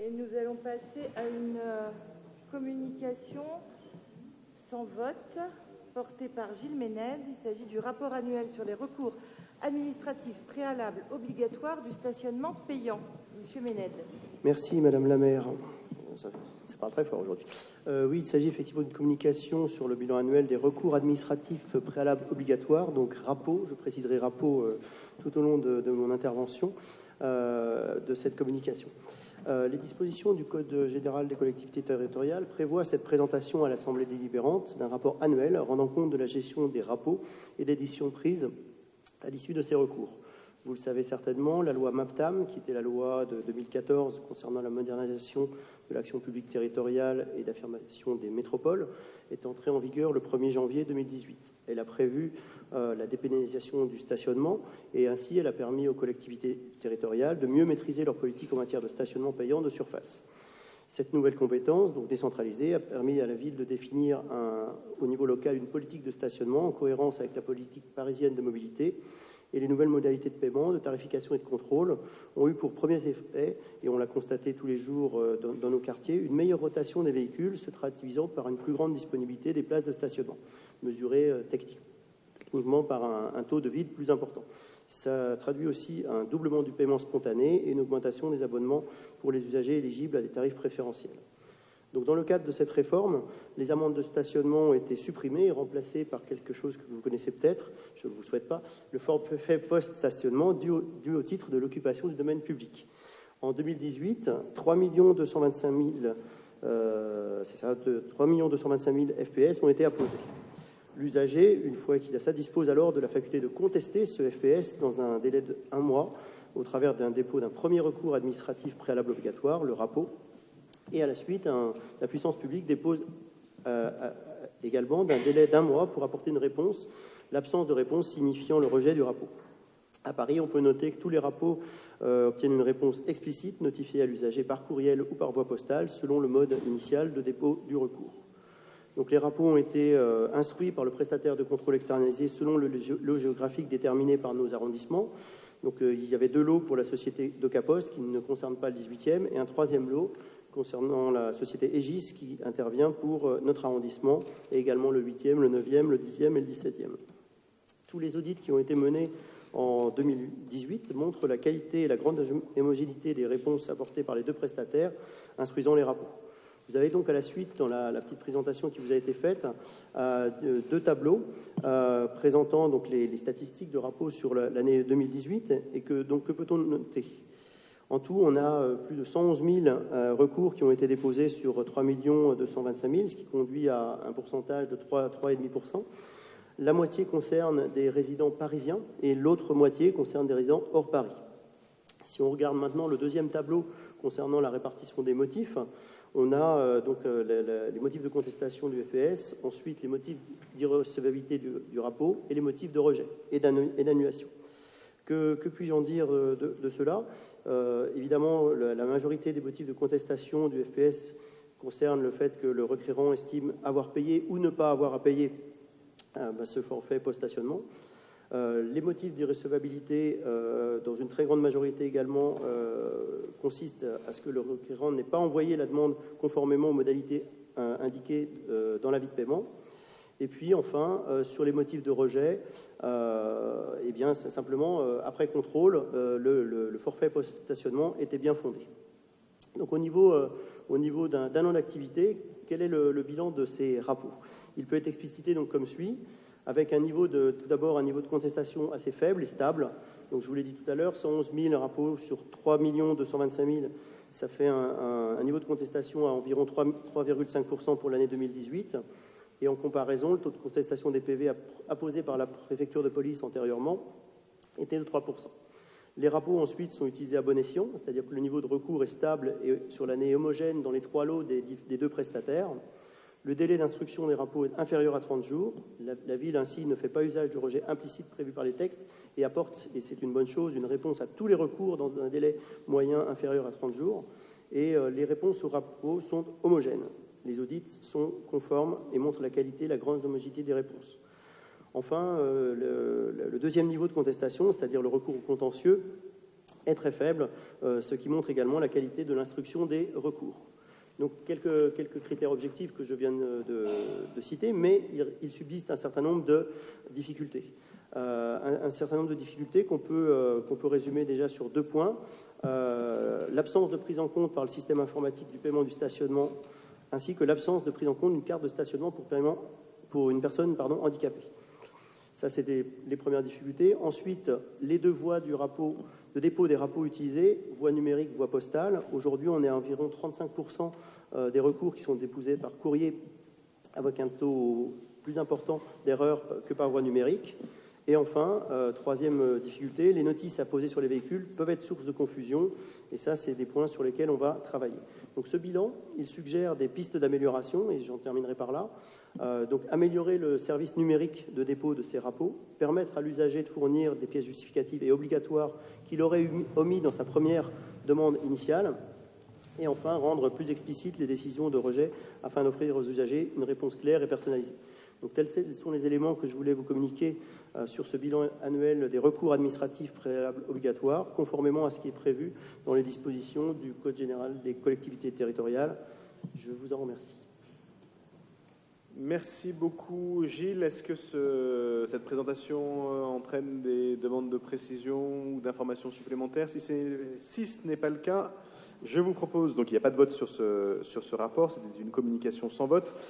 Et nous allons passer à une communication sans vote portée par Gilles Ménède. Il s'agit du rapport annuel sur les recours administratifs préalables obligatoires du stationnement payant. Monsieur Ménède. Merci Madame la maire. Ça parle très fort aujourd'hui. Oui, il s'agit effectivement d'une communication sur le bilan annuel des recours administratifs préalables obligatoires, donc RAPO, je préciserai RAPO tout au long de mon intervention de cette communication. Les dispositions du Code général des collectivités territoriales prévoient cette présentation à l'Assemblée délibérante d'un rapport annuel rendant compte de la gestion des RAPO et des décisions prises à l'issue de ces recours. Vous le savez certainement, la loi MAPTAM, qui était la loi de 2014 concernant la modernisation de l'action publique territoriale et d'affirmation des métropoles, est entrée en vigueur le 1er janvier 2018. Elle a prévu la dépénalisation du stationnement et ainsi elle a permis aux collectivités territoriales de mieux maîtriser leur politique en matière de stationnement payant de surface. Cette nouvelle compétence, donc décentralisée, a permis à la ville de définir au niveau local une politique de stationnement en cohérence avec la politique parisienne de mobilité. Et les nouvelles modalités de paiement, de tarification et de contrôle ont eu pour premiers effets, et on l'a constaté tous les jours dans nos quartiers, une meilleure rotation des véhicules, se traduisant par une plus grande disponibilité des places de stationnement, mesurée techniquement par un taux de vide plus important. Ça traduit aussi un doublement du paiement spontané et une augmentation des abonnements pour les usagers éligibles à des tarifs préférentiels. Donc, dans le cadre de cette réforme, les amendes de stationnement ont été supprimées et remplacées par quelque chose que vous connaissez peut-être, je ne vous souhaite pas, le forfait post-stationnement dû au titre de l'occupation du domaine public. En 2018, 3 225 000 FPS ont été apposés. L'usager, une fois qu'il a ça, dispose alors de la faculté de contester ce FPS dans un délai de 1 mois au travers d'un dépôt d'un premier recours administratif préalable obligatoire, le RAPO. Et à la suite, la puissance publique dépose également d'un délai d'1 mois pour apporter une réponse, l'absence de réponse signifiant le rejet du RAPO. À Paris, on peut noter que tous les RAPO obtiennent une réponse explicite notifiée à l'usager par courriel ou par voie postale selon le mode initial de dépôt du recours. Donc, les RAPO ont été instruits par le prestataire de contrôle externalisé selon le lot géographique déterminé par nos arrondissements. Donc, il y avait 2 lots pour la société Docapost qui ne concerne pas le 18e et un 3e lot concernant la société Aegis qui intervient pour notre arrondissement et également le 8e, le 9e, le 10e et le 17e. Tous les audits qui ont été menés en 2018 montrent la qualité et la grande homogénéité des réponses apportées par les 2 prestataires instruisant les rapports. Vous avez donc à la suite, dans la petite présentation qui vous a été faite, 2 tableaux présentant donc les statistiques de rapport sur l'année 2018 et que peut-on noter ? En tout, on a plus de 111 000 recours qui ont été déposés sur 3 225 000, ce qui conduit à un pourcentage de 3,5%. La moitié concerne des résidents parisiens et l'autre moitié concerne des résidents hors Paris. Si on regarde maintenant le 2e tableau concernant la répartition des motifs, on a les motifs de contestation du FES, ensuite les motifs d'irrecevabilité du RAPO et les motifs de rejet et d'annulation. Que puis-je en dire de cela ? Évidemment, la majorité des motifs de contestation du FPS concernent le fait que le requérant estime avoir payé ou ne pas avoir à payer ce forfait post-stationnement. Les motifs d'irrecevabilité, dans une très grande majorité également, consistent à ce que le requérant n'ait pas envoyé la demande conformément aux modalités indiquées dans l'avis de paiement. Et puis, enfin, sur les motifs de rejet, c'est simplement, après contrôle, le forfait post-stationnement était bien fondé. Donc, au niveau d'un an d'activité, quel est le bilan de ces RAPO ? Il peut être explicité donc, comme suit, avec tout d'abord un niveau de contestation assez faible et stable. Donc, je vous l'ai dit tout à l'heure, 111 000 RAPO sur 3 225 000, ça fait un niveau de contestation à environ 3,5% pour l'année 2018. Et en comparaison, le taux de contestation des PV apposés par la préfecture de police antérieurement était de 3%. Les RAPO ensuite sont utilisés à bon escient, c'est-à-dire que le niveau de recours est stable et sur l'année homogène dans les 3 lots des 2 prestataires. Le délai d'instruction des RAPO est inférieur à 30 jours. La ville ainsi ne fait pas usage du rejet implicite prévu par les textes et apporte, et c'est une bonne chose, une réponse à tous les recours dans un délai moyen inférieur à 30 jours. Et les réponses aux RAPO sont homogènes. Les audits sont conformes et montrent la qualité, la grande homogénéité des réponses. Enfin, le 2e niveau de contestation, c'est-à-dire le recours au contentieux, est très faible, ce qui montre également la qualité de l'instruction des recours. Donc quelques critères objectifs que je viens de citer, mais il subsiste un certain nombre de difficultés. Un certain nombre de difficultés qu'on peut résumer déjà sur 2 points. L'absence de prise en compte par le système informatique du paiement du stationnement, ainsi que l'absence de prise en compte d'une carte de stationnement pour une personne handicapée. Ça, c'est les premières difficultés. Ensuite, les 2 voies de dépôt des rapports utilisés, voie numérique, voie postale. Aujourd'hui, on est à environ 35% des recours qui sont déposés par courrier, avec un taux plus important d'erreurs que par voie numérique. Et enfin, 3e difficulté, les notices à poser sur les véhicules peuvent être source de confusion. Et ça, c'est des points sur lesquels on va travailler. Donc ce bilan, il suggère des pistes d'amélioration, et j'en terminerai par là. Donc améliorer le service numérique de dépôt de ces rapports, permettre à l'usager de fournir des pièces justificatives et obligatoires qu'il aurait omis dans sa première demande initiale. Et enfin, rendre plus explicites les décisions de rejet afin d'offrir aux usagers une réponse claire et personnalisée. Donc tels sont les éléments que je voulais vous communiquer sur ce bilan annuel des recours administratifs préalables obligatoires, conformément à ce qui est prévu dans les dispositions du Code général des collectivités territoriales. Je vous en remercie. Merci beaucoup, Gilles. Est-ce que cette présentation entraîne des demandes de précision ou d'informations supplémentaires? Si ce n'est pas le cas, je vous propose, donc il n'y a pas de vote sur ce rapport, c'est une communication sans vote.